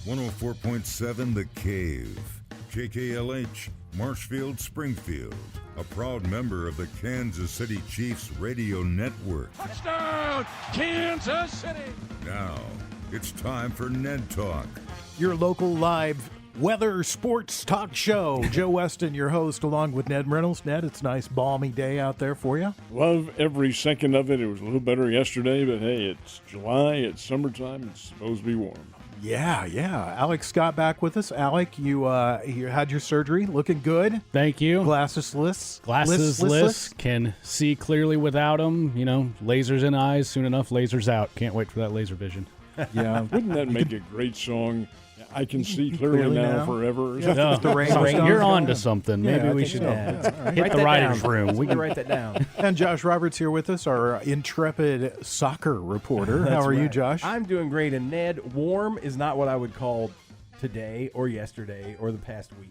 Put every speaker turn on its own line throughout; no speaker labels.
104.7 The Cave, KKLH, Marshfield, Springfield, a proud member of the Kansas City Chiefs radio network.
Touchdown, Kansas City!
Now, it's time for Ned Talk.
Your local live weather sports talk show. Joe Westen, your host, along with Ned Reynolds. Ned, it's a nice balmy day out there for you.
Love every second of it. It was a little better yesterday, but hey, it's July, it's summertime, it's supposed to be warm.
Yeah. Alex Scott back with us. Alec, you had your surgery, looking good.
Thank you.
Glassesless.
Can see clearly without them. You know, lasers in eyes, soon enough, lasers out. Can't wait for that laser vision.
Yeah.
Wouldn't that make a great song? I can see clearly now forever.
Yeah,
No,
the rain
sorry,
was
you're
gone.
on to something.
Yeah,
Maybe
I
we
think
should
so.
hit the writer's room.
We can write that down.
And Josh Roberts here with us, our intrepid soccer reporter. How are you,
right.
Josh?
I'm doing great. And Ned, warm is not what I would call today or yesterday or the past week.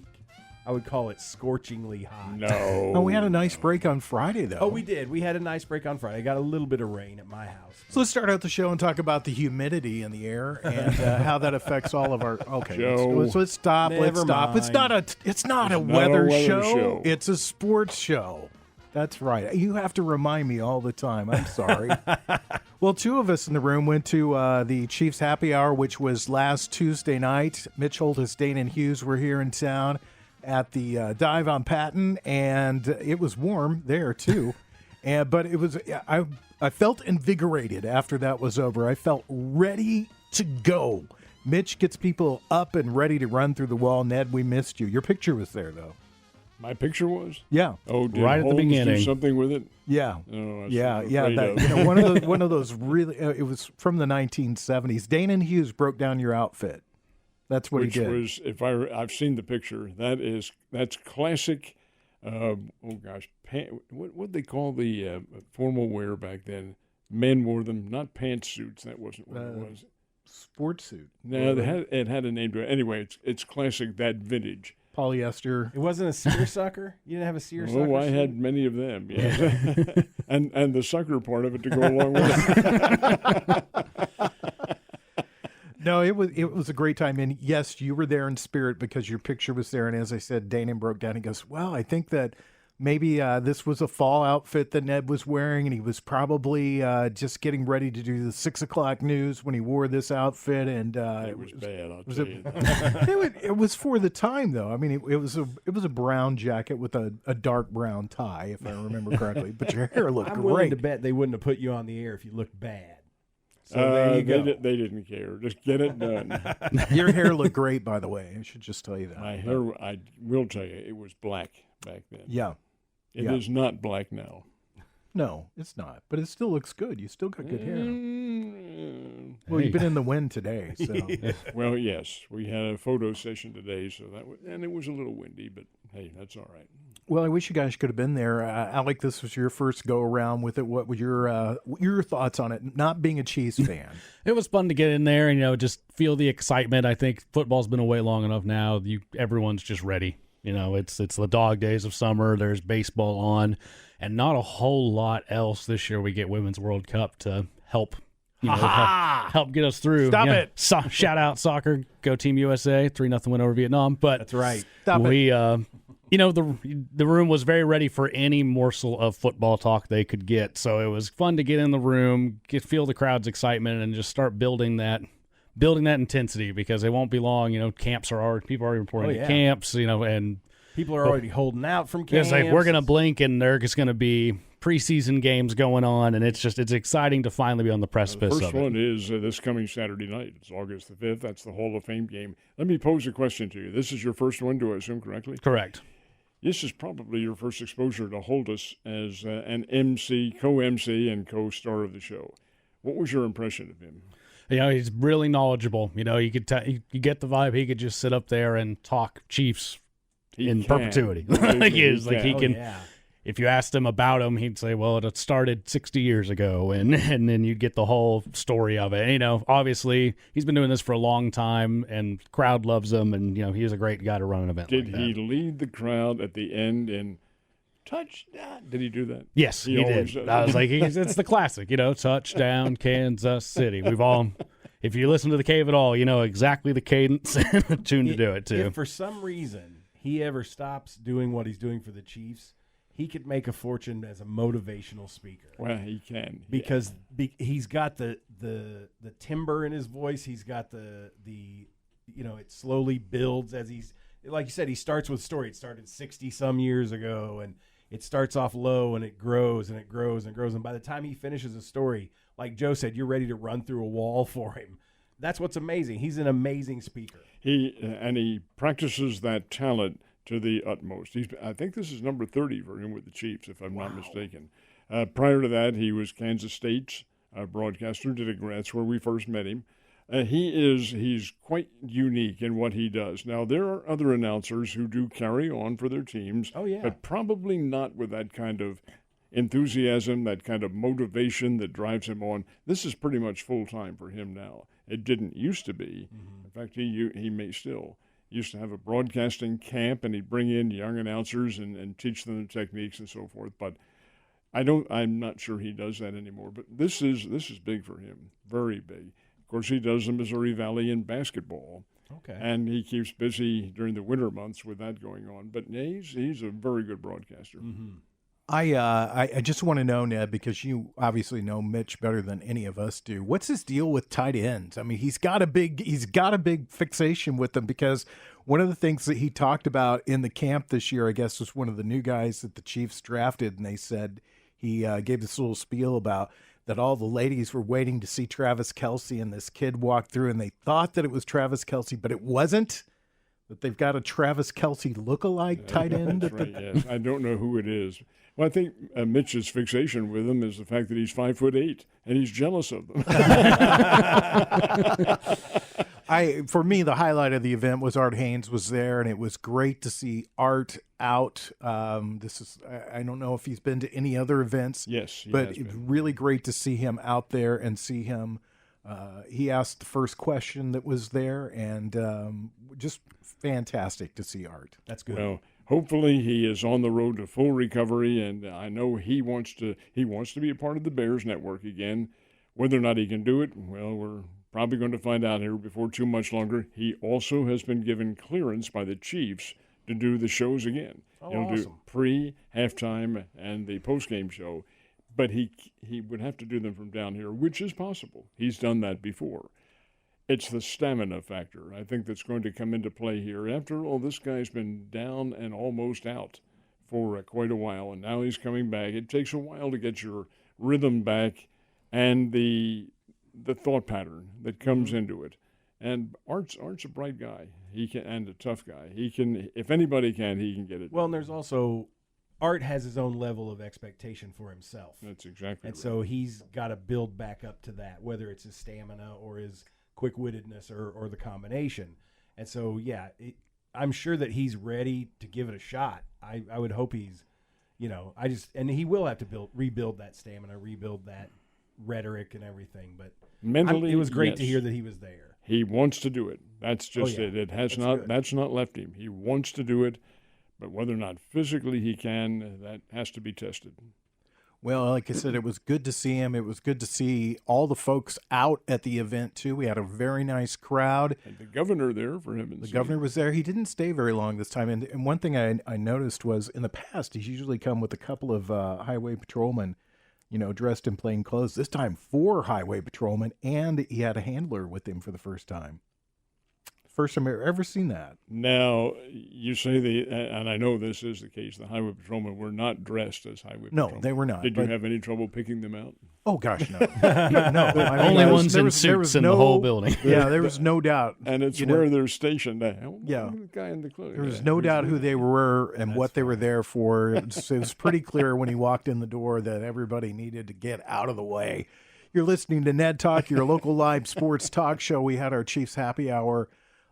I would call it scorchingly hot.
No.
Oh, we had a nice break on Friday, though.
Oh, we did. We had a nice break on Friday. Got a little bit of rain at my house.
So let's start out the show and talk about the humidity in the air and how that affects all of our. Okay,
Joe.
let's stop.
Never mind.
It's not a
not
weather
a weather
show.
show.
It's a sports show. That's right. You have to remind me all the time. I'm sorry. Well, two of us in the room went to the Chiefs Happy Hour, which was last Tuesday night. Mitch Holtis, Dane, and Hughes were here in town at the Dive on Patton, and it was warm there too. But it was I felt invigorated after that was over. I felt ready to go. Mitch gets people up and ready to run through the wall. Ned, we missed you. Your picture was there, though.
My picture was?
Yeah.
Oh, did
Right at the
Holmes
beginning.
do something with it?
Yeah.
Oh, that's
Yeah.
what I'm afraid
That,
of.
you know, one of those really. It was from the 1970s. Dane and Hughes broke down your outfit. That's what
Which
he did.
was, I've seen the picture. That's classic. What they call the formal wear back then? Men wore them, not pantsuits. That wasn't what it was.
Sports suit.
No, it had a name to it. Anyway, it's classic, that vintage.
Polyester.
It wasn't a seersucker? You didn't have a seersucker?
Oh, I had many of them, yeah. and the sucker part of it to go along with it.
No, it was a great time. And yes, you were there in spirit because your picture was there. And as I said, Dana broke down. He goes, well, I think that maybe this was a fall outfit that Ned was wearing. And he was probably just getting ready to do the 6 o'clock news when he wore this outfit. And
It was bad, I'll tell you.
it was for the time, though. I mean, it was a brown jacket with a dark brown tie, if I remember correctly. But your hair looked
I'm willing
great.
to bet they wouldn't have put you on the air if you looked bad. So there you go.
They didn't care. Just get it done.
Your hair looked great, by the way. I should just tell you that.
My hair, I will tell you, it was black back then.
Yeah.
It
yeah.
is not black now.
No, it's not. But it still looks good. You still got good hair. Well,
Hey.
you've been in the wind today, so
Well, yes, we had a photo session today, and it was a little windy, but hey, that's all right.
Well, I wish you guys could have been there. Alec, this was your first go around with it. What were your thoughts on it? Not being a Chiefs fan,
It was fun to get in there and, you know, just feel the excitement. I think football's been away long enough now. Everyone's just ready. You know, it's the dog days of summer. There's baseball on, and not a whole lot else this year. We get Women's World Cup to help. Help get us through.
Stop it.
Shout out soccer. Go Team USA. 3-0 win over Vietnam. But
That's right.
Stop it.
we, you know, the room was very ready for any morsel of football talk they could get. So it was fun to get in the room, feel the crowd's excitement, and just start building that intensity, because it won't be long. You know, people are already reporting to camps. You know, and
People are already holding out from camps.
it's like we're gonna blink and there's gonna be preseason games going on, and it's exciting to finally be on the precipice
The first
of it.
one is this coming Saturday night. It's August the 5th. That's the Hall of Fame game. Let me pose a question to you. This is your first one, do I assume correctly?
Correct.
This is probably your first exposure to Holtis as an MC, co-MC, and co-star of the show. What was your impression of him?
You know, he's really knowledgeable. You know, you get the vibe he could just sit up there and talk Chiefs in perpetuity. He can.
Yeah.
If you asked him about him, he'd say, well, it started 60 years ago, and then you'd get the whole story of it. And, you know, obviously, he's been doing this for a long time, and the crowd loves him, and, you know, he's a great guy to run an event
Did
like that.
he lead the crowd at the end in touchdown? Did he do that?
Yes, he
always
did.
does.
I was like, it's the classic, you know, touchdown, Kansas City. We've all if you listen to the cave at all, you know exactly the cadence and the tune to do it too.
If for some reason he ever stops doing what he's doing for the Chiefs, he could make a fortune as a motivational speaker.
Well, he can.
Because he's got the timbre in his voice. He's got the it slowly builds as he's, like you said, he starts with a story. It started 60 some years ago, and it starts off low and it grows and it grows and grows. And by the time he finishes a story, like Joe said, you're ready to run through a wall for him. That's what's amazing. He's an amazing speaker.
He practices that talent to the utmost. I think this is number 30 for him with the Chiefs, if I'm not mistaken. Prior to that, he was Kansas State's broadcaster. That's where we first met him. He's quite unique in what he does. Now, there are other announcers who do carry on for their teams, but probably not with that kind of enthusiasm, that kind of motivation that drives him on. This is pretty much full-time for him now. It didn't used to be. Mm-hmm. In fact, he may still. Used to have a broadcasting camp, and he'd bring in young announcers and teach them the techniques and so forth. But I'm not sure he does that anymore. But this is big for him, very big. Of course, he does the Missouri Valley in basketball.
Okay.
And he keeps busy during the winter months with that going on. But he's a very good broadcaster.
Mm-hmm.
I just want to know, Ned, because you obviously know Mitch better than any of us do. What's his deal with tight ends? I mean, he's got a big fixation with them, because one of the things that he talked about in the camp this year, I guess, was one of the new guys that the Chiefs drafted, and they said he gave this little spiel about that all the ladies were waiting to see Travis Kelce, and this kid walked through, and they thought that it was Travis Kelce, but it wasn't. That they've got a Travis Kelce lookalike tight end.
That's right, yes. I don't know who it is. Well, I think Mitch's fixation with him is the fact that he's 5'8", and he's jealous of them.
For me, the highlight of the event was Art Haynes was there, and it was great to see Art out. I don't know if he's been to any other events.
Yes,
but it's really great to see him out there and see him. He asked the first question that was there, and just fantastic to see Art.
That's good.
Well, hopefully he is on the road to full recovery, and I know he wants to be a part of the Bears network again. Whether or not he can do it, well, we're probably going to find out here before too much longer. He also has been given clearance by the Chiefs to do the shows again. He'll
awesome.
do pre, halftime, and the postgame show. But he would have to do them from down here, which is possible. He's done that before. It's the stamina factor, I think, that's going to come into play here. After all, this guy's been down and almost out for quite a while, and now he's coming back. It takes a while to get your rhythm back and the thought pattern that comes into it. And Art's a bright guy. He can, and a tough guy. He can, if anybody can, he can get it.
Well, and there's also Art has his own level of expectation for himself.
That's exactly
and
right.
So he's got to build back up to that, whether it's his stamina or his quick-wittedness or the combination. And so, yeah, I'm sure that he's ready to give it a shot. I would hope he's, and he will have to rebuild that stamina, rebuild that rhetoric and everything. But
mentally,
it was great
yes.
to hear that he was there.
He wants to do it. That's just it. It has
good.
That's not left him. He wants to do it. But whether or not physically he can, that has to be tested.
Well, like I said, it was good to see him. It was good to see all the folks out at the event, too. We had a very nice crowd.
And the governor there for him.
The governor was there. He didn't stay very long this time. And one thing I noticed was in the past, he's usually come with a couple of highway patrolmen, dressed in plain clothes. This time, 4 highway patrolmen, and he had a handler with him for the first time. First time I've ever seen that.
Now, you say and I know this is the case, the highway patrolmen were not dressed as highway patrolmen.
No, they were not.
Did you have any trouble picking them out?
Oh, gosh, no. No. I mean,
Only ones in suits in the whole building.
Yeah, there was no doubt.
And it's where they're stationed.
Yeah.
The guy in the clothes.
There was no doubt who they were and what they were there for. It was pretty clear when he walked in the door that everybody needed to get out of the way. You're listening to Ned Talk, your local live sports talk show. We had our Chiefs Happy Hour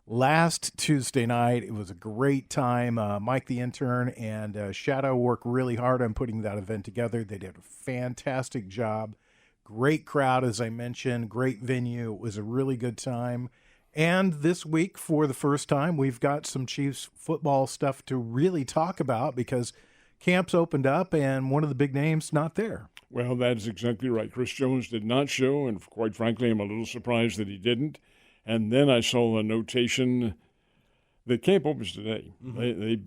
last Tuesday night. It was a great time. Mike the intern and Shadow worked really hard on putting that event together. They did a fantastic job. Great crowd, as I mentioned. Great venue. It was a really good time. And this week, for the first time, we've got some Chiefs football stuff to really talk about because camps opened up and one of the big names not there.
Well, that's exactly right. Chris Jones did not show, and quite frankly, I'm a little surprised that he didn't. And then I saw a notation that camp opens today. I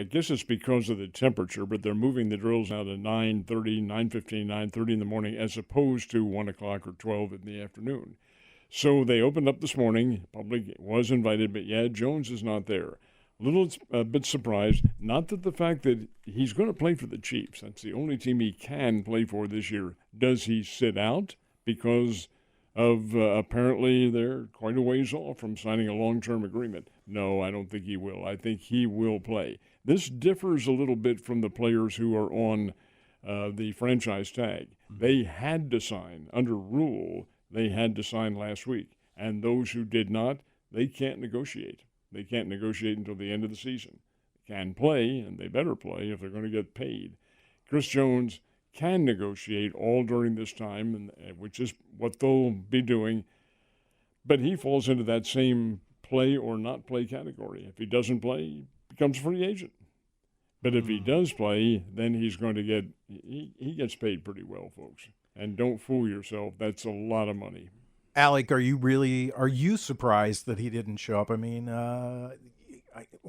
guess it's because of the temperature, but they're moving the drills now to 9:30, 9:15, 9:30 in the morning, as opposed to 1 o'clock or 12 in the afternoon. So they opened up this morning. Public was invited, but yeah, Jones is not there. A bit surprised. Not that the fact that he's going to play for the Chiefs. That's the only team he can play for this year. Does he sit out because of apparently they're quite a ways off from signing a long-term agreement? No, I don't think he will. I think he will play. This differs a little bit from the players who are on the franchise tag. They had to sign. Under rule, they had to sign last week. And those who did not, they can't negotiate. They can't negotiate until the end of the season. They can play, and they better play if they're going to get paid. Chris Jones can negotiate all during this time, which is what they'll be doing. But he falls into that same play or not play category. If he doesn't play, he becomes a free agent. But if he does play, then he's going to get he gets paid pretty well, folks. And don't fool yourself. That's a lot of money.
Alec, are you surprised that he didn't show up? I mean,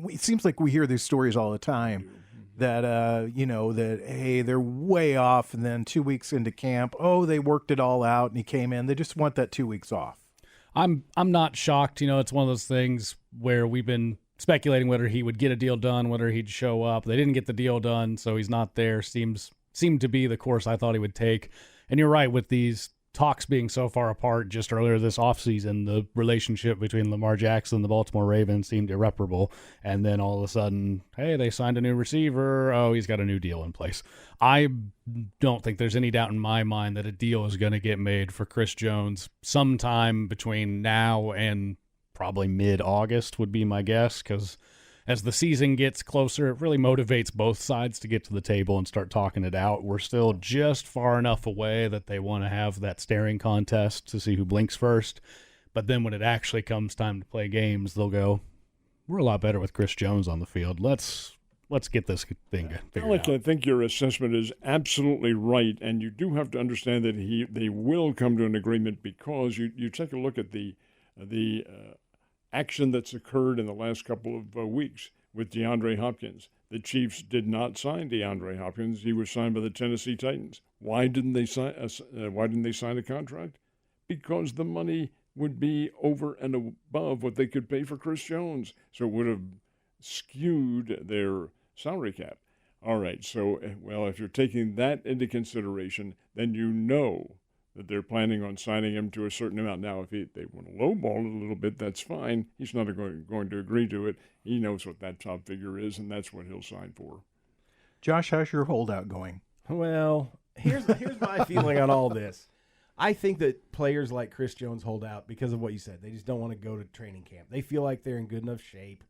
it seems like we hear these stories all the time that, hey, they're way off. And then 2 weeks into camp, they worked it all out and he came in. They just want that 2 weeks off.
I'm not shocked. It's one of those things where we've been speculating whether he would get a deal done, whether he'd show up. They didn't get the deal done, so he's not there. Seemed to be the course I thought he would take. And you're right, with these talks being so far apart just earlier this offseason, the relationship between Lamar Jackson and the Baltimore Ravens seemed irreparable. And then all of a sudden, hey, they signed a new receiver. Oh, he's got a new deal in place. I don't think there's any doubt in my mind that a deal is going to get made for Chris Jones sometime between now and probably mid-August would be my guess, because as the season gets closer, it really motivates both sides to get to the table and start talking it out. We're still just far enough away that they want to have that staring contest to see who blinks first. But then when it actually comes time to play games, they'll go, we're a lot better with Chris Jones on the field. Let's get this thing figured
Alec,
out.
I think your assessment is absolutely right, and you do have to understand that they will come to an agreement, because you take a look at the action that's occurred in the last couple of weeks with DeAndre Hopkins. The Chiefs did not sign DeAndre Hopkins. He was signed by the Tennessee Titans. Why didn't they sign a contract? Because the money would be over and above what they could pay for Chris Jones. So it would have skewed their salary cap. All right, so, if you're taking that into consideration, then you know that they're planning on signing him to a certain amount. Now, if they want to lowball it a little bit, that's fine. He's not going to agree to it. He knows what that top figure is, and that's what he'll sign for.
Josh, how's your holdout going?
Well, here's my feeling on all this. I think that players like Chris Jones hold out because of what you said. They just don't want to go to training camp. They feel like they're in good enough shape.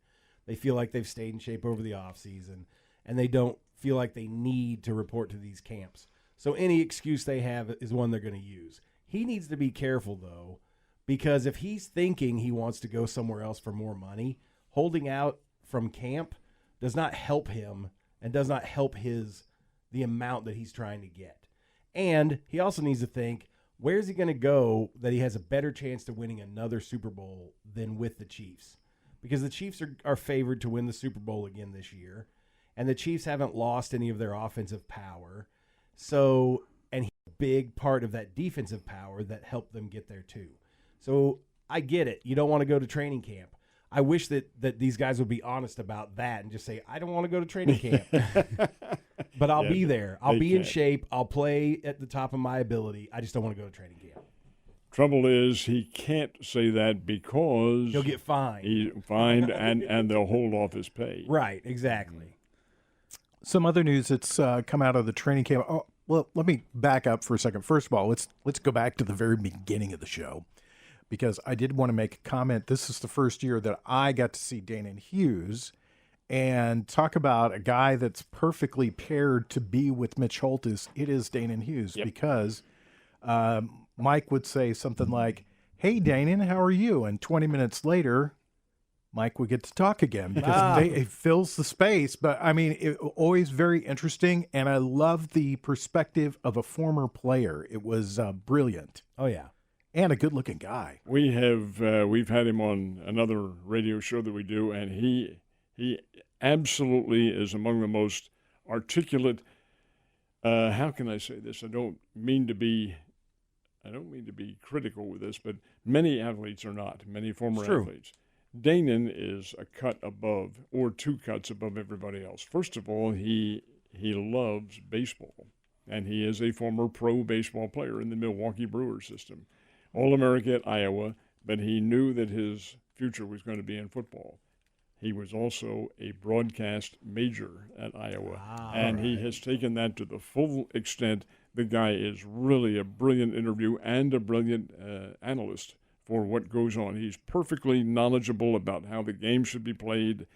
They feel like they've stayed in shape over the offseason, and they don't feel like they need to report to these camps. So any excuse they have is one they're going to use. He needs to be careful, though, because if he's thinking he wants to go somewhere else for more money, holding out from camp does not help him and does not help the amount that he's trying to get. And he also needs to think, where's he going to go that he has a better chance to winning another Super Bowl than with the Chiefs? Because the Chiefs are favored to win the Super Bowl again this year, and the Chiefs haven't lost any of their offensive power. So, and he's a big part of that defensive power that helped them get there too. So I get it. You don't want to go to training camp. I wish that these guys would be honest about that and just say, I don't want to go to training camp, but I'll be there. I'll be in shape. I'll play at the top of my ability. I just don't want to go to training camp.
Trouble is, he can't say that because
he'll get fined.
He's fined, and they'll hold off his pay.
Right, exactly.
Some other news that's come out of the training camp. Oh, well, let me back up for a second. First of all, let's go back to the very beginning of the show, because I did want to make a comment. This is the first year that I got to see Dana Hughes and talk about a guy that's perfectly paired to be with Mitch Holthus. It is Dana Hughes, because Mike would say something like, "Hey, Dana, how are you?" And 20 minutes later, Mike would get to talk again because it fills the space. But I mean, always very interesting, and I love the perspective of a former player. It was brilliant.
Oh yeah,
and a good-looking guy.
We've had him on another radio show that we do, and he absolutely is among the most articulate. How can I say this? I don't mean to be critical with this, but many athletes are not. Many former athletes. Danon is a cut above, or 2 cuts above everybody else. First of all, he loves baseball, and he is a former pro baseball player in the Milwaukee Brewers system. All-America at Iowa, but he knew that his future was going to be in football. He was also a broadcast major at Iowa, and he has taken that to the full extent. The guy is really a brilliant interview and a brilliant analyst for what goes on. He's perfectly knowledgeable about how the game should be played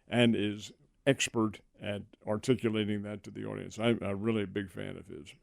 and is expert at articulating that to the audience. I'm really a big fan of his.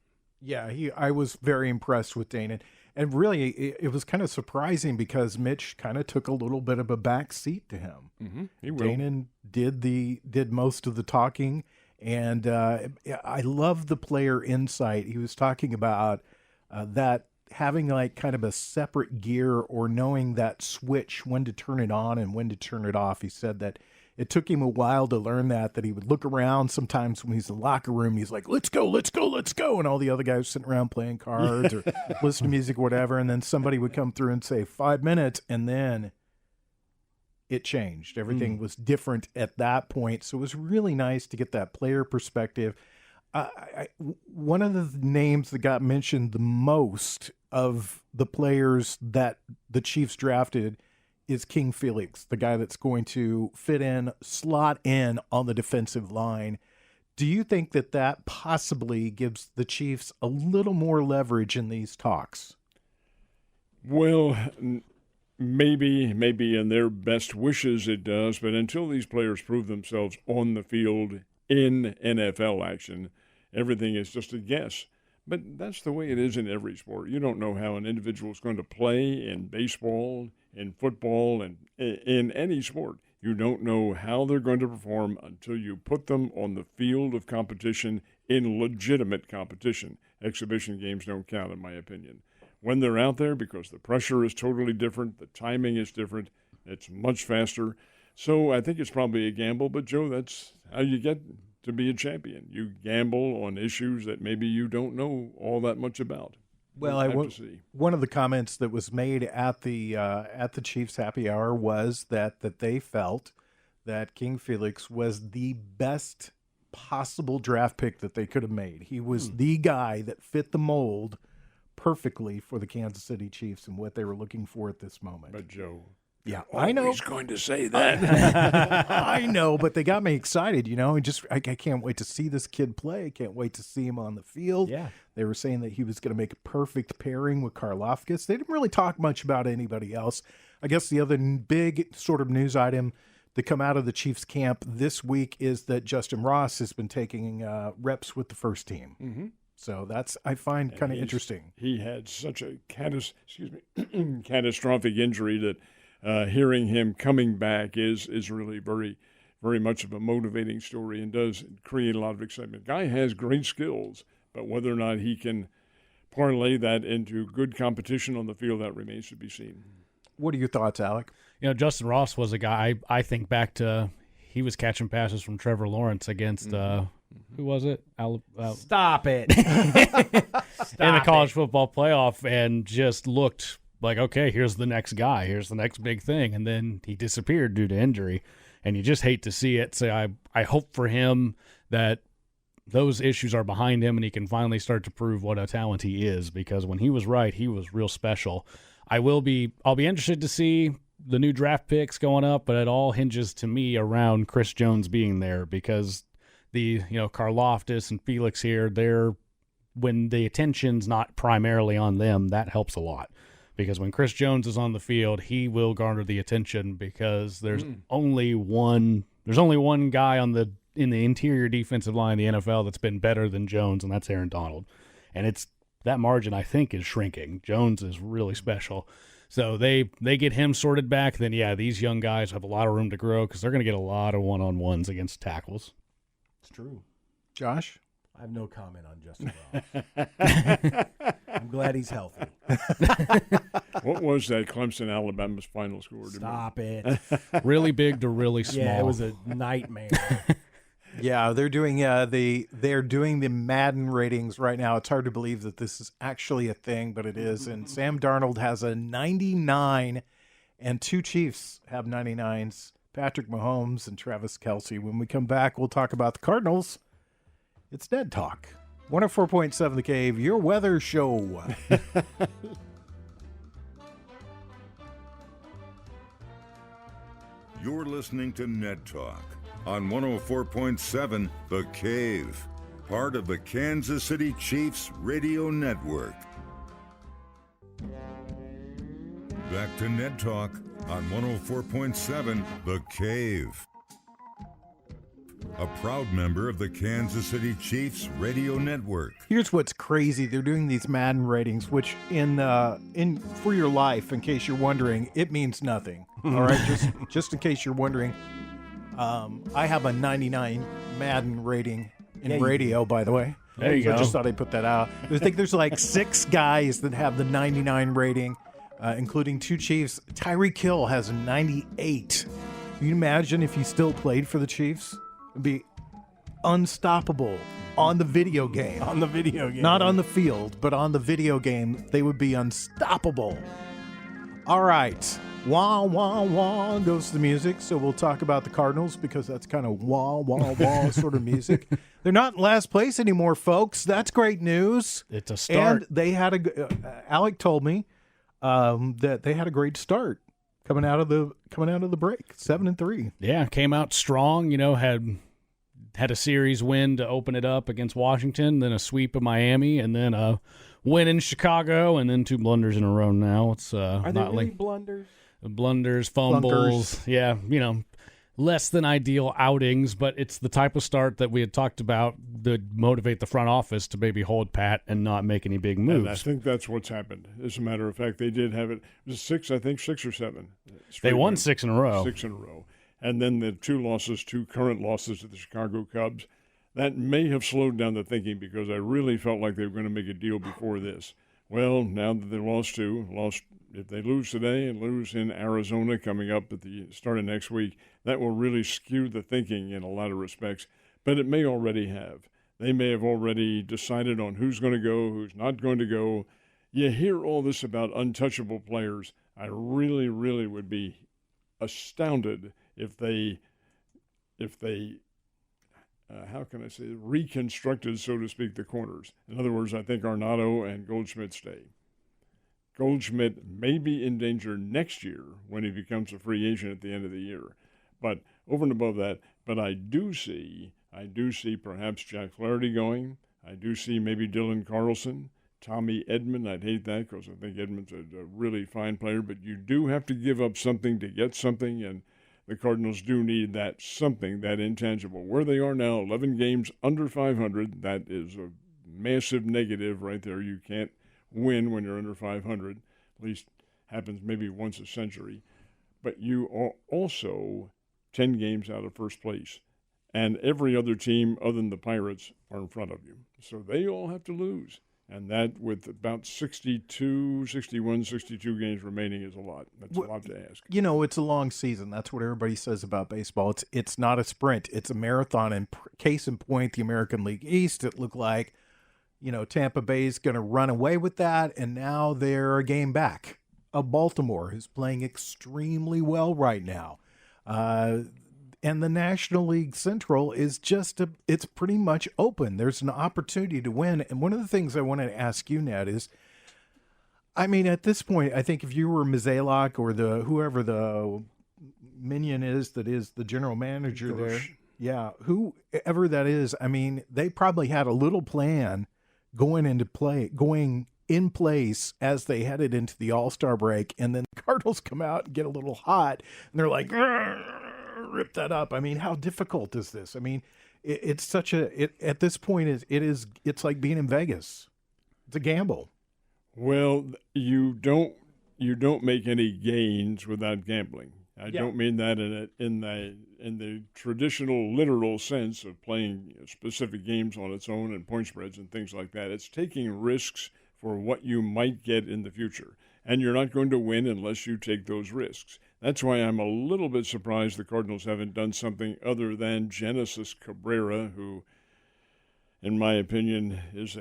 Yeah, I was very impressed with Danon. And really, it was kind of surprising because Mitch kind of took a little bit of a back seat to him.
Mm-hmm. He will.
Danon did most of the talking, and I love the player insight. He was talking about that having like kind of a separate gear or knowing that switch, when to turn it on and when to turn it off. He said that it took him a while to learn that he would look around sometimes when he's in the locker room. He's like, let's go. And all the other guys sitting around playing cards or listening to music or whatever. And then somebody would come through and say 5 minutes. And then it changed. Everything was different at that point. So it was really nice to get that player perspective. One of the names that got mentioned the most of the players that the Chiefs drafted is King Felix, the guy that's going to slot in on the defensive line. Do you think that possibly gives the Chiefs a little more leverage in these talks?
Well, maybe in their best wishes it does, but until these players prove themselves on the field in NFL action, everything is just a guess. But that's the way it is in every sport. You don't know how an individual is going to play in baseball, in football, and in any sport. You don't know how they're going to perform until you put them on the field of competition in legitimate competition. Exhibition games don't count, in my opinion. When they're out there, because the pressure is totally different, the timing is different, it's much faster. So I think it's probably a gamble, but Joe, that's how you get to be a champion. You gamble on issues that maybe you don't know all that much about.
Well, one of the comments that was made at the Chiefs happy hour was that they felt that King Felix was the best possible draft pick that they could have made. He was the guy that fit the mold perfectly for the Kansas City Chiefs and what they were looking for at this moment.
But Joe,
yeah, I know.
He's going to say that.
I know, but they got me excited, I can't wait to see this kid play. I can't wait to see him on the field.
Yeah.
They were saying that he was going to make a perfect pairing with Karlaftis. They didn't really talk much about anybody else. I guess the other big sort of news item to come out of the Chiefs camp this week is that Justin Ross has been taking reps with the first team.
Mm-hmm.
So I find kind of interesting.
He had such a catastrophic injury that hearing him coming back is really very, very much of a motivating story and does create a lot of excitement. Guy has great skills, but whether or not he can parlay that into good competition on the field, that remains to be seen.
What are your thoughts, Alec?
Justin Ross was a guy I think back to. He was catching passes from Trevor Lawrence against who was it?
Stop it!
In the college football playoff, and just looked like, okay, here's the next guy, here's the next big thing, and then he disappeared due to injury, and you just hate to see it. So I hope for him that those issues are behind him and he can finally start to prove what a talent he is, because when he was right, he was real special. I'll be interested to see the new draft picks going up, but it all hinges to me around Chris Jones being there, because the Karlaftis and Felix here, when the attention's not primarily on them, that helps a lot. Because when Chris Jones is on the field, he will garner the attention, because there's only one guy in the interior defensive line in the NFL that's been better than Jones, and that's Aaron Donald. And that margin, I think, is shrinking. Jones is really special. So they get him sorted back, then, yeah, these young guys have a lot of room to grow because they're going to get a lot of one-on-ones against tackles.
It's true.
Josh?
I have no comment on Justin Ross. I'm glad he's healthy.
What was that Clemson Alabama's final score?
Stop it.
Really big to really small.
Yeah, it was a nightmare.
Yeah, they're doing the Madden ratings right now. It's hard to believe that this is actually a thing, but it is. And Sam Darnold has a 99, and 2 Chiefs have 99s, Patrick Mahomes and Travis Kelce. When we come back, we'll talk about the Cardinals. It's Ned Talk. 104.7 The Cave, your weather show.
You're listening to Ned Talk on 104.7 The Cave, part of the Kansas City Chiefs radio network. Back to Ned Talk on 104.7 The Cave, a proud member of the Kansas City Chiefs radio network.
Here's what's crazy. They're doing these Madden ratings, which in for your life, in case you're wondering, it means nothing. All right, just in case you're wondering, I have a 99 Madden rating in radio, by the way.
There you
So
go.
I just thought I'd put that out. I think there's like 6 guys that have the 99 rating, including 2 Chiefs. Tyreek Hill has a 98. Can you imagine if he still played for the Chiefs? It'd be unstoppable on the video game.
On the video game.
Not on the field, but on the video game, they would be unstoppable. All right. Wah, wah, wah goes the music. So we'll talk about the Cardinals because that's kind of wah, wah, wah sort of music. They're not in last place anymore, folks. That's great news.
It's a start.
And they had Alec told me that they had a great start coming out of the break, 7-3.
Yeah, came out strong, had a series win to open it up against Washington, then a sweep of Miami, and then a win in Chicago, and then 2 blunders in a row now. It's
Are they
not
really
like
blunders?
blunders, fumbles.
Flunkers.
Yeah, less than ideal outings, but it's the type of start that we had talked about that motivate the front office to maybe hold pat and not make any big moves.
And I think that's what's happened. As a matter of fact, they did have it. It was 6 or 7.
They won
wins.
6 in a row.
6 in a row. And then the 2 current losses to the Chicago Cubs. That may have slowed down the thinking because I really felt like they were going to make a deal before this. Well, now that they lost if they lose today and lose in Arizona coming up at the start of next week, that will really skew the thinking in a lot of respects. But it may already have. They may have already decided on who's going to go, who's not going to go. You hear all this about untouchable players. I really, really would be astounded if they how can I say, reconstructed, so to speak, the corners. In other words, I think Arnado and Goldschmidt stay. Goldschmidt may be in danger next year when he becomes a free agent at the end of the year. But over and above that, I do see perhaps Jack Flaherty going. I do see maybe Dylan Carlson, Tommy Edman. I'd hate that because I think Edman's a really fine player. But you do have to give up something to get something, and the Cardinals do need that something, that intangible. Where they are now, 11 games under 500, that is a massive negative right there. You can't win when you're under 500. At least happens maybe once a century. But you are also 10 games out of first place. And every other team other than the Pirates are in front of you. So they all have to lose. And that, with about 62 games remaining, is a lot. That's a lot to ask.
It's a long season. That's what everybody says about baseball. It's not a sprint. It's a marathon. And case in point, the American League East, it looked like, Tampa Bay is going to run away with that. And now they're a game back of Baltimore, who's playing extremely well right now. And the National League Central is it's pretty much open. There's an opportunity to win. And one of the things I wanted to ask you, Ned, is, at this point, I think if you were Mizalok or whoever the minion is that is the general manager there, yeah, whoever that is, they probably had a little plan going in place as they headed into the All-Star break. And then the Cardinals come out and get a little hot, and they're like, rip that up. How difficult is this? It's such at this point it's like being in Vegas. It's a gamble.
Well, you don't you don't make any gains without gambling. I don't mean that in the traditional literal sense of playing specific games on its own and point spreads and things like that. It's taking risks for what you might get in the future. And you're not going to win unless you take those risks. That's why I'm a little bit surprised the Cardinals haven't done something other than Genesis Cabrera, who, in my opinion, is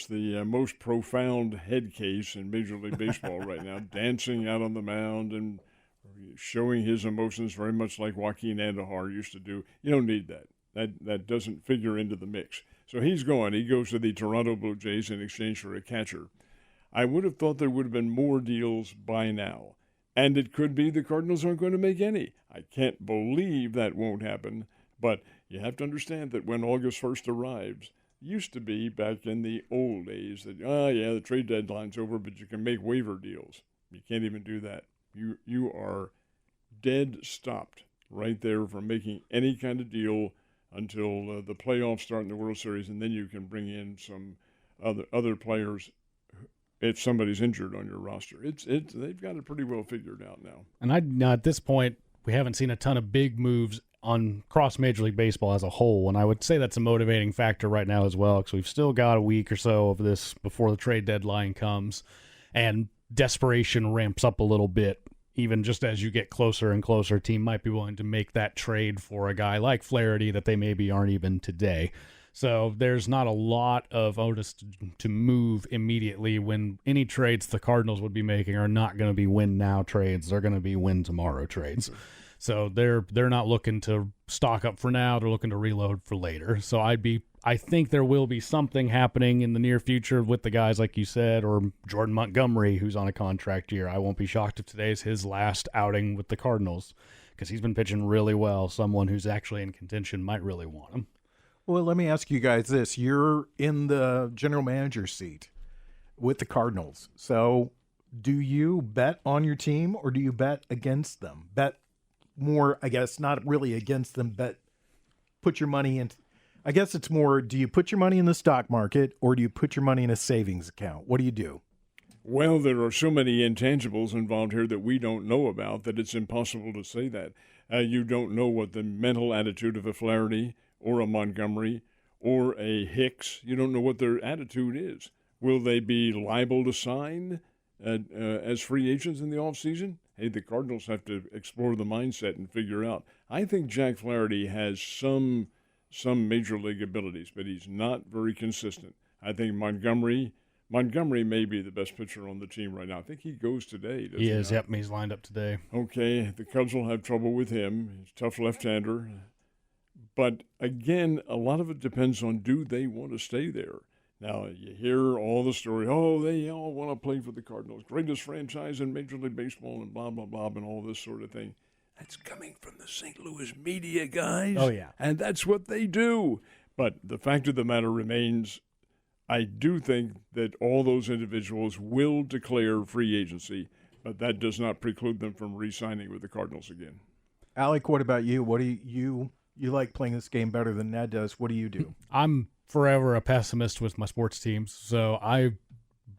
the most profound head case in Major League Baseball right now, dancing out on the mound and showing his emotions very much like Joaquin Andujar used to do. You don't need that. That doesn't figure into the mix. So he's gone. He goes to the Toronto Blue Jays in exchange for a catcher. I would have thought there would have been more deals by now. And it could be the Cardinals aren't going to make any. I can't believe that won't happen. But you have to understand that when August 1st arrives, it used to be back in the old days that, the trade deadline's over, but you can make waiver deals. You can't even do that. You are dead stopped right there from making any kind of deal until the playoffs start in the World Series, and then you can bring in some other players if somebody's injured on your roster. They've got it pretty well figured out now.
And at this point, we haven't seen a ton of big moves on cross Major League Baseball as a whole, and I would say that's a motivating factor right now as well, because we've still got a week or so of this before the trade deadline comes, and desperation ramps up a little bit. Even just as you get closer and closer, a team might be willing to make that trade for a guy like Flaherty that they maybe aren't even today. So there's not a lot of onus to move immediately when any trades the Cardinals would be making are not going to be win now trades. They're going to be win tomorrow trades. So they're not looking to stock up for now. They're looking to reload for later. So I think there will be something happening in the near future with the guys like you said, or Jordan Montgomery, who's on a contract year. I won't be shocked if today's his last outing with the Cardinals, because he's been pitching really well. Someone who's actually in contention might really want him.
Well, let me ask you guys this. You're in the general manager seat with the Cardinals. So do you bet on your team or do you bet against them? Bet more, I guess, not really against them, but put your money in. I guess it's more, do you put your money in the stock market or do you put your money in a savings account? What do you do?
Well, there are so many intangibles involved here that we don't know about that it's impossible to say that. You don't know what the mental attitude of a Flaherty or a Montgomery or a Hicks, you don't know what their attitude is. Will they be liable to sign as free agents in the offseason? Hey, the Cardinals have to explore the mindset and figure out. I think Jack Flaherty has some major league abilities, but he's not very consistent. I think Montgomery may be the best pitcher on the team right now. I think he goes today.
He is. Yep, he's lined up today.
Okay, the Cubs will have trouble with him. He's a tough left-hander. But, again, a lot of it depends on do they want to stay there. Now, you hear all the story, they all want to play for the Cardinals, greatest franchise in Major League Baseball and blah, blah, blah, and all this sort of thing. That's coming from the St. Louis media guys.
Oh, yeah.
And that's what they do. But the fact of the matter remains, I do think that all those individuals will declare free agency, but that does not preclude them from re-signing with the Cardinals again.
Alec, what about you? What do you like playing this game better than Ned does. What do you do?
I'm forever a pessimist with my sports teams, so I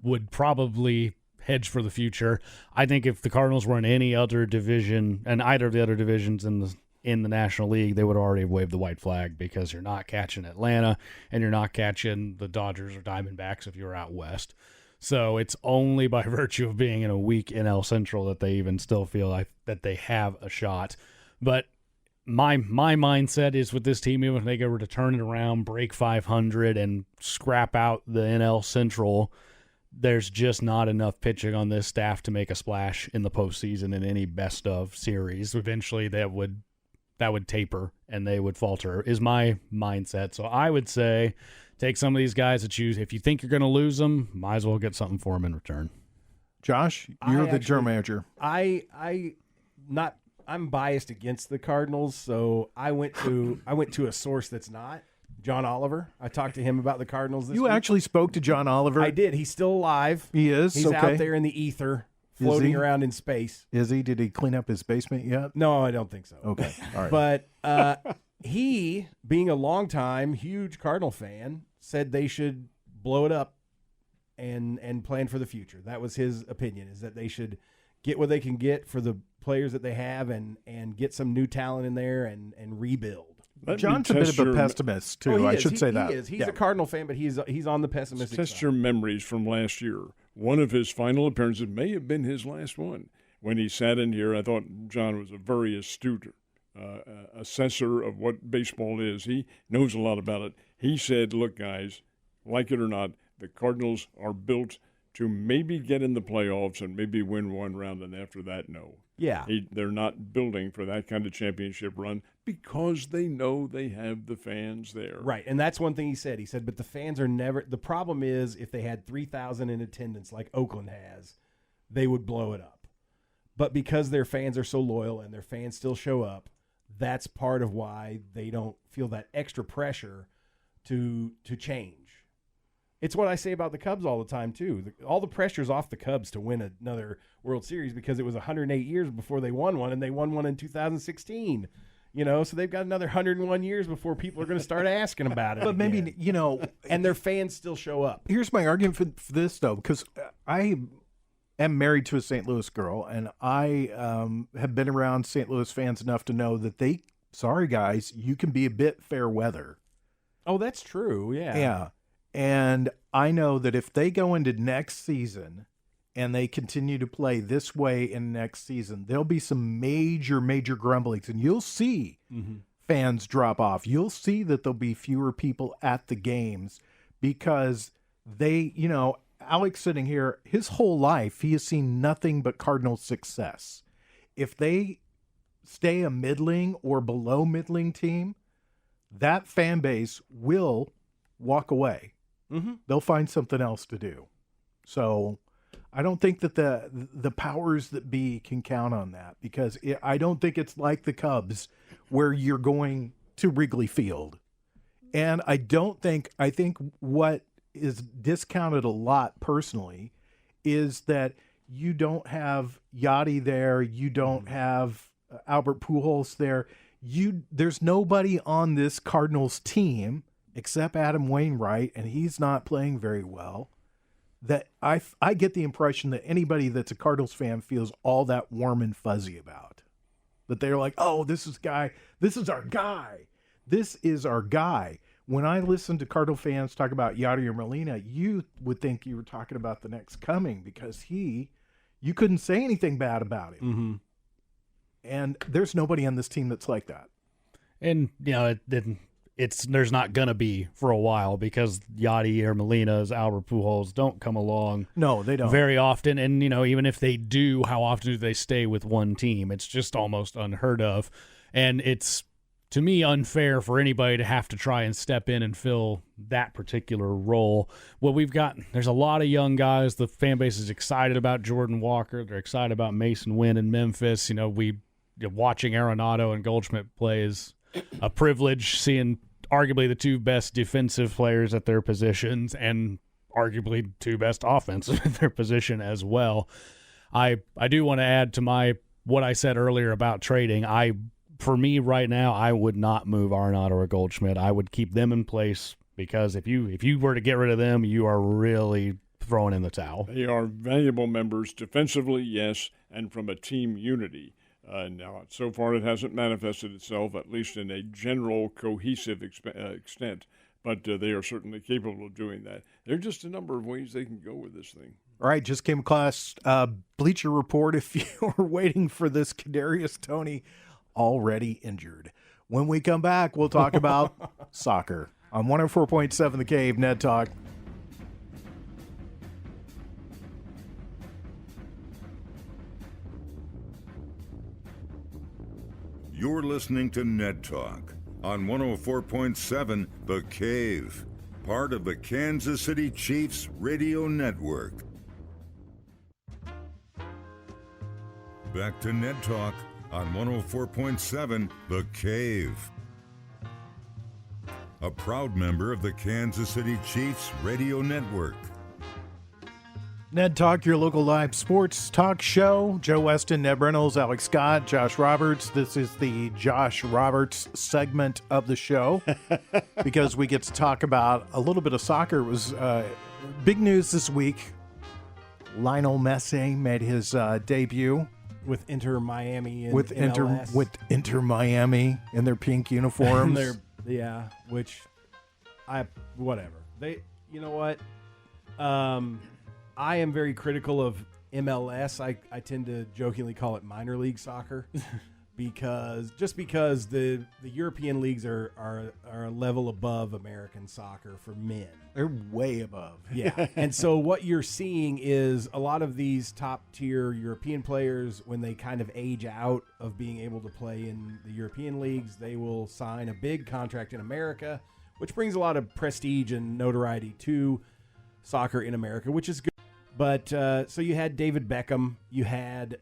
would probably hedge for the future. I think if the Cardinals were in any other division, and either of the other divisions in the National League, they would already have waved the white flag, because you're not catching Atlanta and you're not catching the Dodgers or Diamondbacks if you're out west. So it's only by virtue of being in a weak NL Central that they even still feel like that they have a shot. But my mindset is with this team, even if they go to turn it around, break 500, and scrap out the NL Central, there's just not enough pitching on this staff to make a splash in the postseason in any best of series. Eventually, that would taper and they would falter, is my mindset. So I would say take some of these guys that if you think you're going to lose them, might as well get something for them in return.
Josh, you're the general manager.
I'm biased against the Cardinals, so I went to a source that's not John Oliver. I talked to him about the Cardinals this week.
You actually spoke to John Oliver?
I did. He's still alive.
He is?
He's out there in the ether, floating around in space.
Is he? Did he clean up his basement yet?
No, I don't think so.
Okay. All right.
But he, being a longtime huge Cardinal fan, said they should blow it up and plan for the future. That was his opinion, is that they should get what they can get for the players that they have and get some new talent in there and rebuild.
John's a bit of a pessimist, too. I should say that.
He is. He's a Cardinal fan, but he's on the pessimistic side.
Test your memories from last year. One of his final appearances may have been his last one. When he sat in here, I thought John was a very astute assessor of what baseball is. He knows a lot about it. He said, look, guys, like it or not, the Cardinals are built to maybe get in the playoffs and maybe win one round, and after that, no.
Yeah.
They're not building for that kind of championship run because they know they have the fans there.
Right, and that's one thing he said. He said, but the fans are never – the problem is if they had 3,000 in attendance like Oakland has, they would blow it up. But because their fans are so loyal and their fans still show up, that's part of why they don't feel that extra pressure to change. It's what I say about the Cubs all the time, too. All the pressure's off the Cubs to win another World Series because it was 108 years before they won one, and they won one in 2016. So they've got another 101 years before people are going to start asking about it.
But
again.
maybe,
and their fans still show up.
Here's my argument for this, though, because I am married to a St. Louis girl, and I have been around St. Louis fans enough to know that sorry, guys, you can be a bit fair weather.
Oh, that's true, yeah.
Yeah. And I know that if they go into next season and they continue to play this way in next season, there'll be some major, major grumblings. And you'll see fans drop off. You'll see that there'll be fewer people at the games because Alex sitting here, his whole life, he has seen nothing but Cardinals success. If they stay a middling or below middling team, that fan base will walk away. They'll find something else to do. So I don't think that the powers that be can count on that because I don't think it's like the Cubs where you're going to Wrigley Field. And I think what is discounted a lot personally is that you don't have Yachty there. You don't have Albert Pujols there. There's nobody on this Cardinals team except Adam Wainwright, and he's not playing very well, that I get the impression that anybody that's a Cardinals fan feels all that warm and fuzzy about. That they're like, oh, this is our guy. This is our guy. When I listen to Cardinal fans talk about Yachty or Molina, you would think you were talking about the next coming because you couldn't say anything bad about him. And there's nobody on this team that's like that.
And, there's not going to be for a while because Yachty or Molina's, Albert Pujols don't come along.
No, they don't.
Very often. And, even if they do, how often do they stay with one team? It's just almost unheard of. And it's, to me, unfair for anybody to have to try and step in and fill that particular role. Well, there's a lot of young guys. The fan base is excited about Jordan Walker. They're excited about Mason Wynn in Memphis. Watching Arenado and Goldschmidt play is a privilege, seeing arguably the two best defensive players at their positions and arguably two best offensive at their position as well. I do want to add to what I said earlier about trading. For me right now, I would not move Arenado or Goldschmidt. I would keep them in place because if you were to get rid of them, you are really throwing in the towel.
They are valuable members defensively, yes, and from a team unity. Now, so far it hasn't manifested itself, at least in a general cohesive extent, but they are certainly capable of doing that. There are just a number of ways they can go with this thing.
All right, just came across Bleacher Report. If you were waiting for this, Kadarius Toney already injured. When we come back, we'll talk about soccer on 104.7 The Cave, Ned Talk.
You're listening to Ned Talk on 104.7 The Cave, part of the Kansas City Chiefs radio network. Back to Ned Talk on 104.7 The Cave, a proud member of the Kansas City Chiefs radio network.
Ned Talk, your local live sports talk show. Joe Westen, Ned Reynolds, Alex Scott, Josh Roberts. This is the Josh Roberts segment of the show because we get to talk about a little bit of soccer. It was big news this week. Lionel Messi made his debut
with Inter Miami and
with
MLS.
Inter Miami in their pink uniforms.
Which whatever. You know what? I am very critical of MLS. I tend to jokingly call it minor league soccer because the European leagues are a level above American soccer for men.
They're way above.
Yeah. And so what you're seeing is a lot of these top tier European players, when they kind of age out of being able to play in the European leagues, they will sign a big contract in America, which brings a lot of prestige and notoriety to soccer in America, which is good. But so you had David Beckham, you had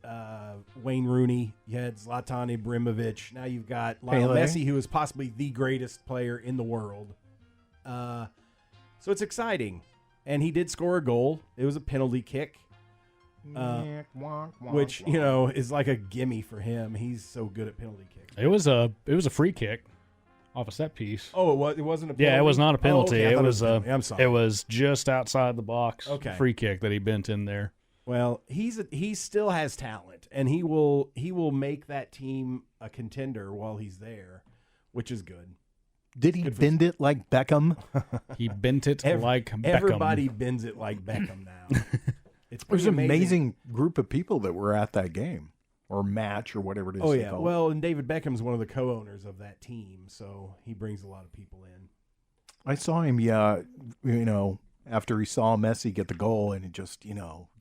Wayne Rooney, you had Zlatan Ibrahimovic. Now you've got Lionel Messi, who is possibly the greatest player in the world. So it's exciting. And he did score a goal. It was a penalty kick, which, is like a gimme for him. He's so good at penalty kicks.
It was a free kick off a set piece.
Oh, it wasn't a penalty?
Yeah, it was not a penalty.
Okay.
It was
I'm sorry.
It was just outside the box.
Okay.
Free kick that he bent in there.
Well, he still has talent, and he will make that team a contender while he's there, which is good.
Did he bend it like Beckham?
He bent it like Beckham.
Everybody bends it like Beckham now.
There's an amazing group of people that were at that game or match or whatever it is.
Oh, yeah. Well, and David Beckham's one of the co-owners of that team, so he brings a lot of people in.
I saw him, after he saw Messi get the goal and he just,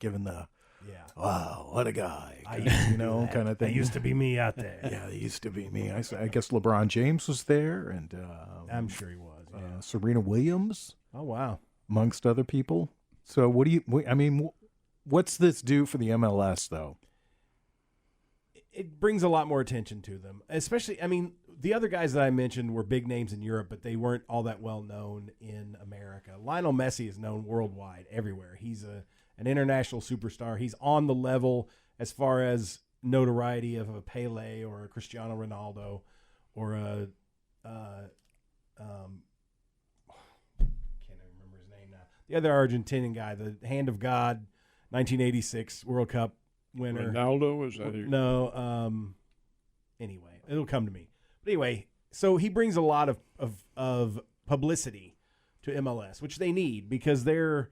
given the, wow, what a guy, kind of thing.
That used to be me out there.
Yeah, it used to be me. I guess LeBron James was there, and
I'm sure he was. Yeah.
Serena Williams.
Oh, wow.
Amongst other people. So what's this do for the MLS, though?
It brings a lot more attention to them, especially, the other guys that I mentioned were big names in Europe, but they weren't all that well known in America. Lionel Messi is known worldwide, everywhere. He's an international superstar. He's on the level as far as notoriety of a Pele or a Cristiano Ronaldo or a can't even remember his name now. The other Argentinian guy, the Hand of God, 1986 World Cup winner.
Ronaldo, is that who?
No. Anyway, it'll come to me. But anyway, so he brings a lot of publicity to MLS, which they need because they're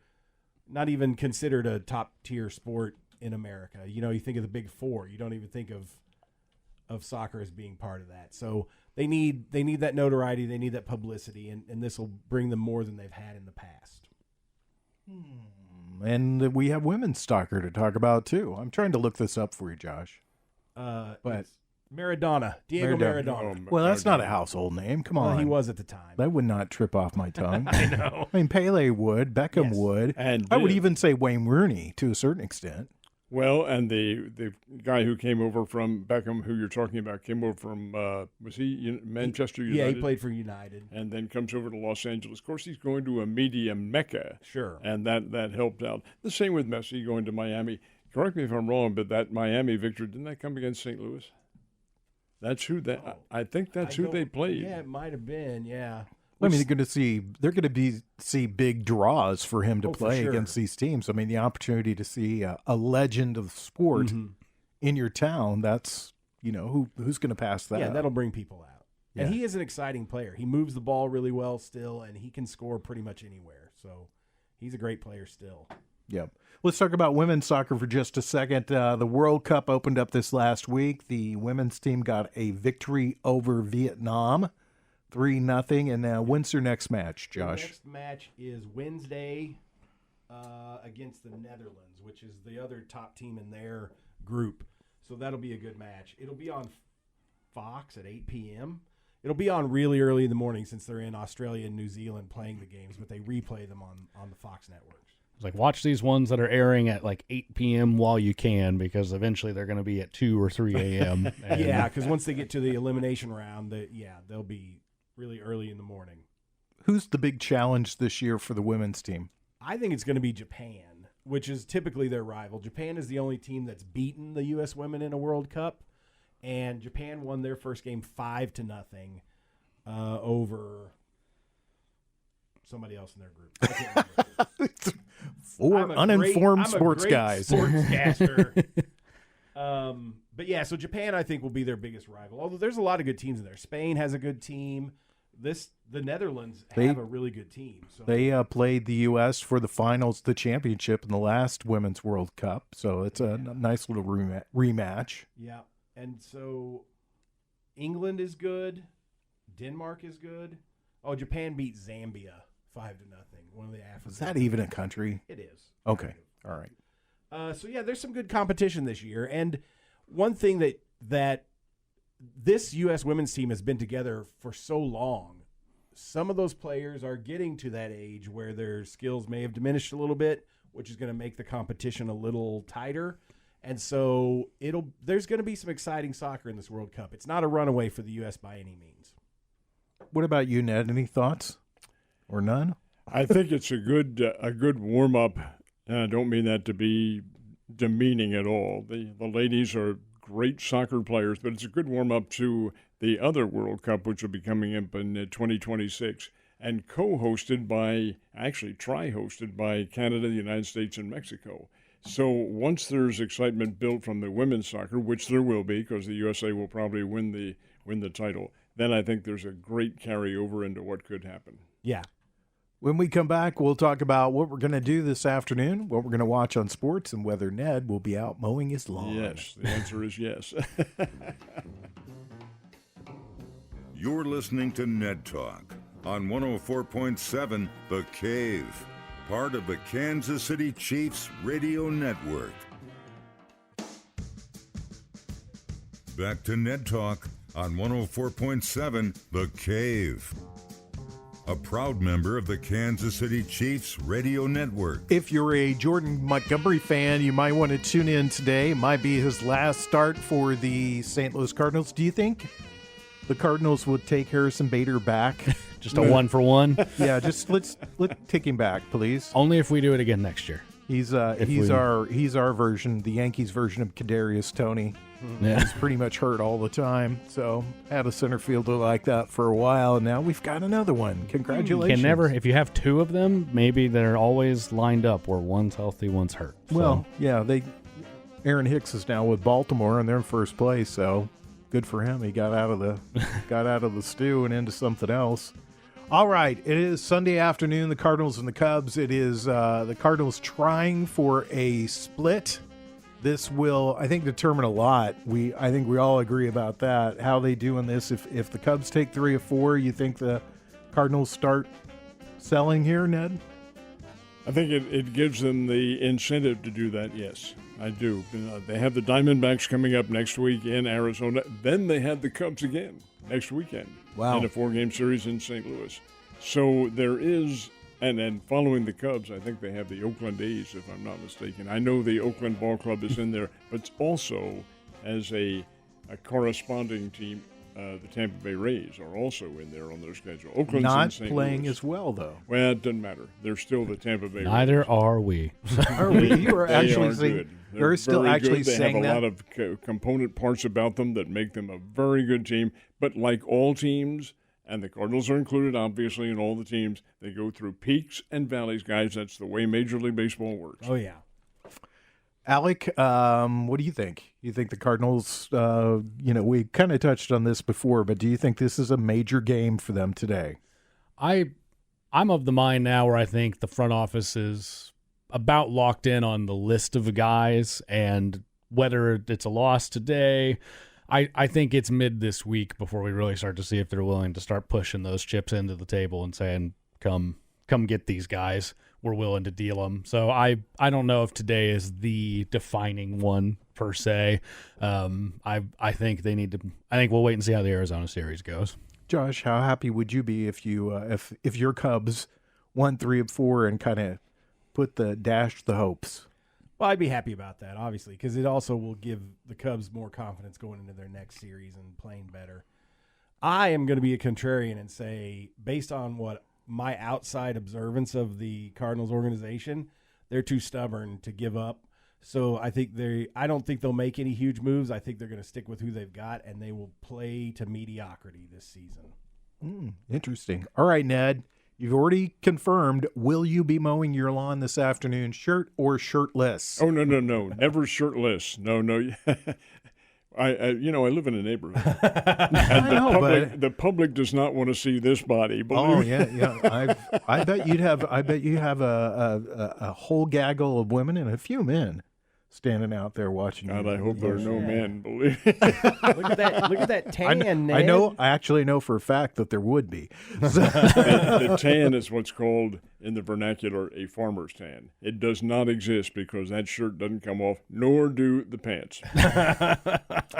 not even considered a top tier sport in America. You think of the Big Four. You don't even think of soccer as being part of that. So they need that notoriety. They need that publicity, and this will bring them more than they've had in the past.
And we have women's soccer to talk about, too. I'm trying to look this up for you, Josh.
But Maradona, Diego Maradona.
Well, that's not a household name. Come on.
Well, he was at the time.
That would not trip off my tongue.
I know.
Pele would. Beckham would.
And
I would even say Wayne Rooney to a certain extent.
Well, and the guy who came over from Beckham, who you're talking about, came over from, was he Manchester United?
Yeah, he played for United.
And then comes over to Los Angeles. Of course, he's going to a media mecca.
Sure.
And that helped out. The same with Messi going to Miami. Correct me if I'm wrong, but that Miami victory, didn't that come against St. Louis? That's who they. I think that's who they played.
Yeah, it might have been. Yeah.
They're going to see big draws for him to play against these teams. The opportunity to see a legend of sport in your town. That's who's going to pass that?
Yeah,
up?
that'll bring people out.
Yeah.
And he is an exciting player. He moves the ball really well still, and he can score pretty much anywhere. So he's a great player still.
Yep. Let's talk about women's soccer for just a second. The World Cup opened up this last week. The women's team got a victory over Vietnam, 3-0. And when's their next match, Josh?
The next match is Wednesday against the Netherlands, which is the other top team in their group. So that'll be a good match. It'll be on Fox at 8 p.m. It'll be on really early in the morning since they're in Australia and New Zealand playing the games, but they replay them on the Fox networks.
It's like, watch these ones that are airing at like 8 p.m. while you can, because eventually they're going to be at 2 or 3 a.m.
Yeah, because once they get to the elimination round, they'll be really early in the morning.
Who's the big challenge this year for the women's team?
I think it's going to be Japan, which is typically their rival. Japan is the only team that's beaten the U.S. women in a World Cup, and Japan won their first game 5-0 over somebody else in their group. I can't remember.
Four
I'm a
uninformed
great- I'm a
sports
great
guys.
Sportscaster. But yeah, so Japan I think will be their biggest rival. Although there's a lot of good teams in there. Spain has a good team. The Netherlands have a really good team. So
They played the U.S. for the finals, the championship in the last Women's World Cup. So it's a nice little rematch.
yeah, and so England is good. Denmark is good. Oh, Japan beat Zambia 5-0. One of the African.
Is that even a country?
It is.
Okay. All right.
So yeah, there's some good competition this year, and one thing that this U.S. women's team has been together for so long. Some of those players are getting to that age where their skills may have diminished a little bit, which is going to make the competition a little tighter. And so there's going to be some exciting soccer in this World Cup. It's not a runaway for the U.S. by any means.
What about you, Ned? Any thoughts or none?
I think it's a good warm up, and I don't mean that to be demeaning at all. The ladies are great soccer players, but it's a good warm up to the other World Cup, which will be coming up in 2026, and tri-hosted by Canada, the United States, and Mexico. So once there's excitement built from the women's soccer, which there will be, because the USA will probably win the title, then I think there's a great carryover into what could happen.
Yeah.
When we come back, we'll talk about what we're going to do this afternoon, what we're going to watch on sports, and whether Ned will be out mowing his lawn.
Yes, the answer is yes.
You're listening to Ned Talk on 104.7 The Cave, part of the Kansas City Chiefs radio network. Back to Ned Talk on 104.7 The Cave, a proud member of the Kansas City Chiefs radio network.
If you're a Jordan Montgomery fan, you might want to tune in today. It might be his last start for the St. Louis Cardinals. Do you think the Cardinals would take Harrison Bader back?
Just a 1-for-1.
Yeah, just let's take him back, please.
Only if we do it again next year.
He's our version, the Yankees version of Kadarius Toney.
Yeah.
He's pretty much hurt all the time. So had a center fielder like that for a while, and now we've got another one. Congratulations.
If you have two of them, maybe they're always lined up where one's healthy, one's hurt.
Well, yeah, Aaron Hicks is now with Baltimore, and they're in first place. So good for him. He got out of the stew and into something else. All right, it is Sunday afternoon. The Cardinals and the Cubs. It is the Cardinals trying for a split. This will, I think, determine a lot. I think we all agree about that. How they do in this. If the Cubs take 3 of 4, you think the Cardinals start selling here, Ned?
I think it gives them the incentive to do that, yes. I do. They have the Diamondbacks coming up next week in Arizona. Then they have the Cubs again next weekend.
Wow.
In a 4-game series in St. Louis. So there is, and following the Cubs, I think they have the Oakland A's, if I'm not mistaken. I know the Oakland Ball Club is in there, but also as a corresponding team, the Tampa Bay Rays are also in there on their schedule. Oakland's
Not
in St.
playing
Louis.
as well, though.
Well, it doesn't matter. They're still the Tampa Bay Rays.
Neither are we.
Are we? You are
They
actually
are
saying
good.
you're still
very
actually
good. They
saying
have a
that?
lot of component parts about them that make them a very good team. But like all teams, and the Cardinals are included, obviously, in all the teams, they go through peaks and valleys, guys. That's the way Major League Baseball works.
Oh, yeah.
Alec, what do you think? You think the Cardinals, we kind of touched on this before, but do you think this is a major game for them today?
I'm of the mind now where I think the front office is about locked in on the list of guys, and whether it's a loss today, I think it's mid this week before we really start to see if they're willing to start pushing those chips into the table and saying, come get these guys. We're willing to deal them. So I don't know if today is the defining one per se. I think they need to. I think we'll wait and see how the Arizona series goes.
Josh, how happy would you be if you if your Cubs won 3 of 4 and kind of dashed the hopes?
Well, I'd be happy about that, obviously, because it also will give the Cubs more confidence going into their next series and playing better. I am going to be a contrarian and say, based on what my outside observance of the Cardinals organization, they're too stubborn to give up. So I don't think they'll make any huge moves. I think they're going to stick with who they've got, and they will play to mediocrity this season.
Interesting. All right, Ned, You've already confirmed, will you be mowing your lawn this afternoon, shirt or shirtless?
Oh, no, never shirtless. No. I live in a neighborhood, and the public does not want to see this body.
Oh yeah. I bet you have a whole gaggle of women and a few men standing out there watching.
God,
you.
I hope there are no men. Believe me.
Look at that tan, Ned.
I actually know for a fact that there would be.
The tan is what's called in the vernacular a farmer's tan. It does not exist because that shirt doesn't come off, nor do the pants.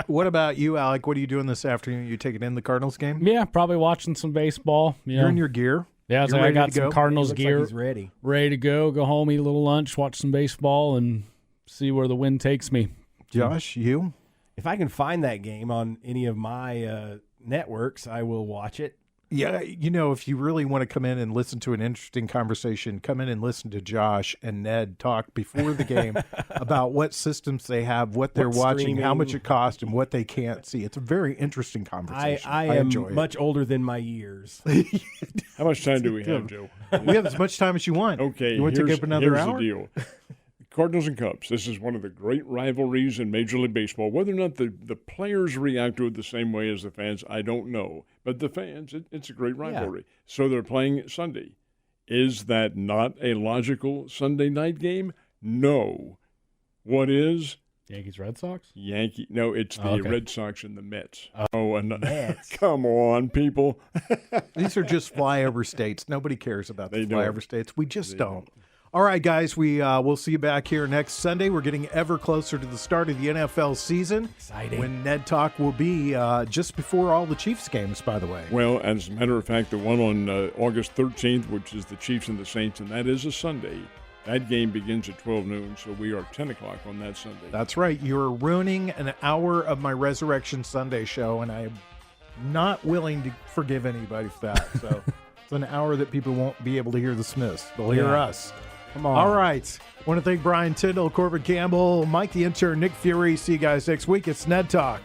What about you, Alec? What are you doing this afternoon? You taking in the Cardinals game?
Yeah, probably watching some baseball.
You're in your gear.
Yeah, so
You're
I
ready
got
to
some
go?
Cardinals
Looks
gear
like he's ready.
ready to go home, eat a little lunch, watch some baseball, and see where the wind takes me.
Josh, you?
If I can find that game on any of my networks, I will watch it.
Yeah, if you really want to come in and listen to an interesting conversation, come in and listen to Josh and Ned talk before the game about what systems they have, what they're watching, how much it costs, and what they can't see. It's a very interesting conversation.
I am
enjoy
much older than my years.
How much time do we have, Joe?
We have as much time as you want.
Okay,
You want to take up another
here's
hour?
the deal. Cardinals and Cubs, this is one of the great rivalries in Major League Baseball. Whether or not the players react to it the same way as the fans, I don't know. But the fans, it's a great rivalry. Yeah. So they're playing Sunday. Is that not a logical Sunday night game? No. What is?
Yankees-Red Sox?
No, it's the Red Sox and the Mets.
Mets.
Come on, people.
These are just flyover states. Nobody cares about the flyover states. We just don't.
Don't.
All right, guys, we'll see you back here next Sunday. We're getting ever closer to the start of the NFL season.
Exciting.
When Ned Talk will be just before all the Chiefs games, by the way.
Well, as a matter of fact, the one on August 13th, which is the Chiefs and the Saints, and that is a Sunday, that game begins at 12 noon, so we are 10 o'clock on that Sunday.
That's right. You're ruining an hour of my Resurrection Sunday show, and I'm not willing to forgive anybody for that. So it's an hour that people won't be able to hear the Smiths. They'll hear us.
Come on.
All right. Want to thank Brian Tyndall, Corbin Campbell, Mike the intern, Nick Fury. See you guys next week. It's Ned Talk.